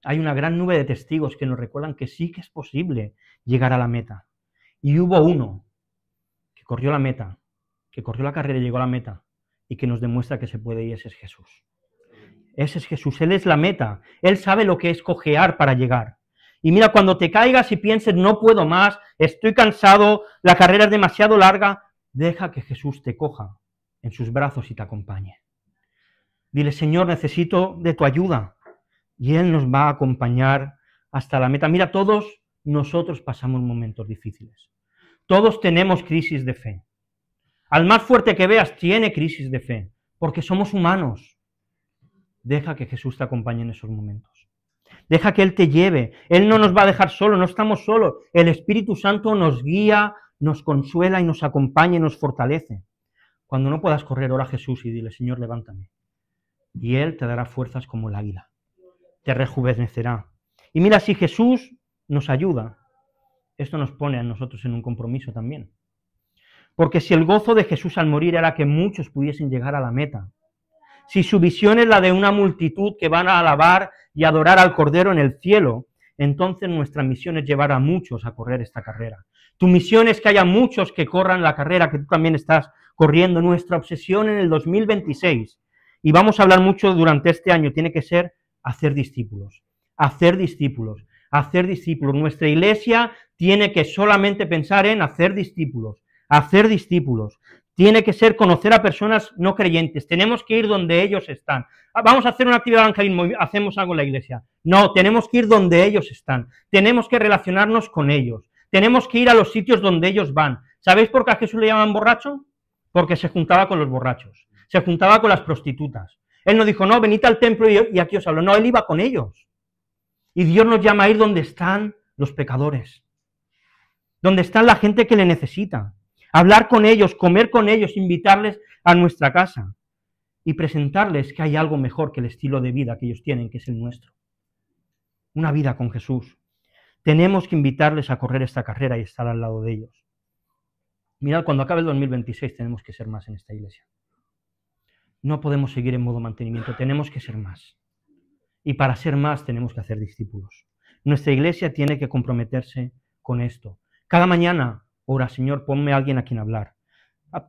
Hay una gran nube de testigos que nos recuerdan que sí que es posible llegar a la meta. Y hubo uno que corrió la meta, que corrió la carrera y llegó a la meta, y que nos demuestra que se puede, y ese es Jesús. Ese es Jesús, Él es la meta. Él sabe lo que es cojear para llegar. Y mira, cuando te caigas y pienses, no puedo más, estoy cansado, la carrera es demasiado larga, deja que Jesús te coja en sus brazos y te acompañe. Dile, Señor, necesito de tu ayuda. Y Él nos va a acompañar hasta la meta. Mira, todos nosotros pasamos momentos difíciles. Todos tenemos crisis de fe. Al más fuerte que veas tiene crisis de fe, porque somos humanos. Deja que Jesús te acompañe en esos momentos. Deja que Él te lleve. Él no nos va a dejar solo, no estamos solos. El Espíritu Santo nos guía, nos consuela y nos acompaña y nos fortalece. Cuando no puedas correr, ora a Jesús y dile, Señor, levántame. Y Él te dará fuerzas como el águila. Te rejuvenecerá. Y mira, si Jesús nos ayuda, esto nos pone a nosotros en un compromiso también. Porque si el gozo de Jesús al morir era que muchos pudiesen llegar a la meta, si su visión es la de una multitud que van a alabar y adorar al Cordero en el cielo, entonces nuestra misión es llevar a muchos a correr esta carrera. Tu misión es que haya muchos que corran la carrera que tú también estás corriendo. Nuestra obsesión en el 2026, y vamos a hablar mucho durante este año, tiene que ser hacer discípulos, hacer discípulos, hacer discípulos. Nuestra iglesia tiene que solamente pensar en hacer discípulos, hacer discípulos. Tiene que ser conocer a personas no creyentes. Tenemos que ir donde ellos están. Vamos a hacer una actividad de evangelismo, hacemos algo en la iglesia. No, tenemos que ir donde ellos están. Tenemos que relacionarnos con ellos. Tenemos que ir a los sitios donde ellos van. ¿Sabéis por qué a Jesús le llaman borracho? Porque se juntaba con los borrachos. Se juntaba con las prostitutas. Él no dijo, no, venid al templo y aquí os hablo. No, Él iba con ellos. Y Dios nos llama a ir donde están los pecadores. Donde está la gente que le necesita. Hablar con ellos, comer con ellos, invitarles a nuestra casa y presentarles que hay algo mejor que el estilo de vida que ellos tienen, que es el nuestro. Una vida con Jesús. Tenemos que invitarles a correr esta carrera y estar al lado de ellos. Mirad, cuando acabe el 2026 tenemos que ser más en esta iglesia. No podemos seguir en modo mantenimiento, tenemos que ser más. Y para ser más tenemos que hacer discípulos. Nuestra iglesia tiene que comprometerse con esto. Cada mañana ora, Señor, ponme a alguien a quien hablar.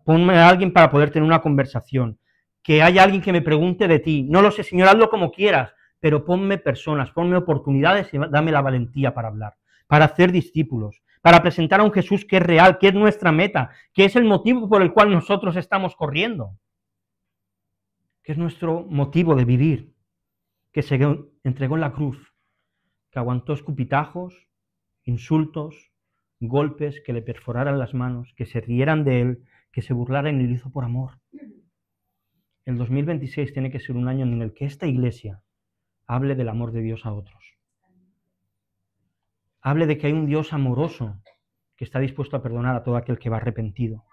Ponme a alguien para poder tener una conversación. Que haya alguien que me pregunte de ti. No lo sé, Señor, hazlo como quieras, pero ponme personas, ponme oportunidades y dame la valentía para hablar, para hacer discípulos, para presentar a un Jesús que es real, que es nuestra meta, que es el motivo por el cual nosotros estamos corriendo, que es nuestro motivo de vivir, que se entregó en la cruz, que aguantó escupitajos, insultos, golpes, que le perforaran las manos, que se rieran de él, que se burlaran y lo hizo por amor. El 2026 tiene que ser un año en el que esta iglesia hable del amor de Dios a otros. Hable de que hay un Dios amoroso que está dispuesto a perdonar a todo aquel que va arrepentido.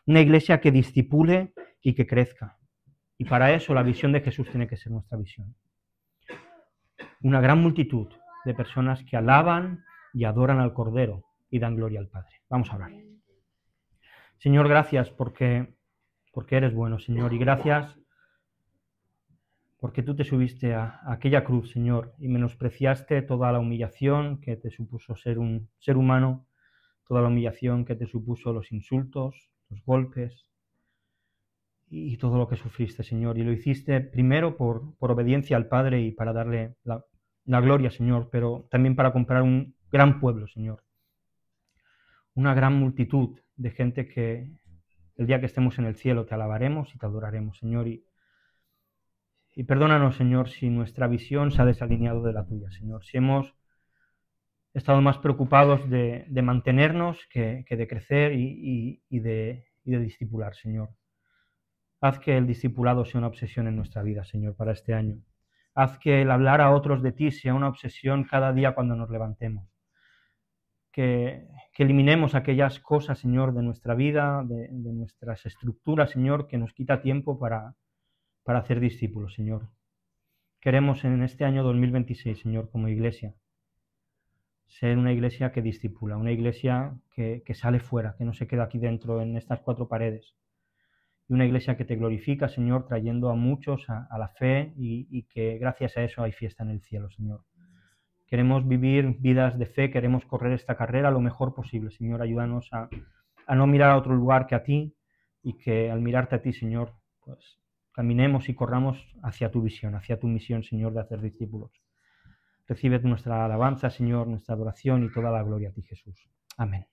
Una iglesia que discipule y que crezca. Y para eso la visión de Jesús tiene que ser nuestra visión. Una gran multitud de personas que alaban y adoran al Cordero y dan gloria al Padre. Vamos a orar. Señor, gracias porque eres bueno, Señor, y gracias porque tú te subiste a aquella cruz, Señor, y menospreciaste toda la humillación que te supuso ser un ser humano, toda la humillación que te supuso los insultos, los golpes y todo lo que sufriste, Señor. Y lo hiciste primero por obediencia al Padre y para darle la gloria, Señor, pero también para comprar un gran pueblo, Señor. Una gran multitud de gente que el día que estemos en el cielo te alabaremos y te adoraremos, Señor. Y perdónanos, Señor, si nuestra visión se ha desalineado de la tuya, Señor. Si hemos estado más preocupados de mantenernos que de crecer y de discipular, Señor. Haz que el discipulado sea una obsesión en nuestra vida, Señor, para este año. Haz que el hablar a otros de ti sea una obsesión cada día cuando nos levantemos. Que eliminemos aquellas cosas, Señor, de nuestra vida, de nuestras estructuras, Señor, que nos quita tiempo para hacer discípulos, Señor. Queremos en este año 2026, Señor, como iglesia, ser una iglesia que discipula, una iglesia que sale fuera, que no se queda aquí dentro en estas cuatro paredes. Y una iglesia que te glorifica, Señor, trayendo a muchos a la fe y que gracias a eso hay fiesta en el cielo, Señor. Queremos vivir vidas de fe, queremos correr esta carrera lo mejor posible, Señor. Ayúdanos a no mirar a otro lugar que a ti y que al mirarte a ti, Señor, pues caminemos y corramos hacia tu visión, hacia tu misión, Señor, de hacer discípulos. Recibe nuestra alabanza, Señor, nuestra adoración y toda la gloria a ti, Jesús. Amén.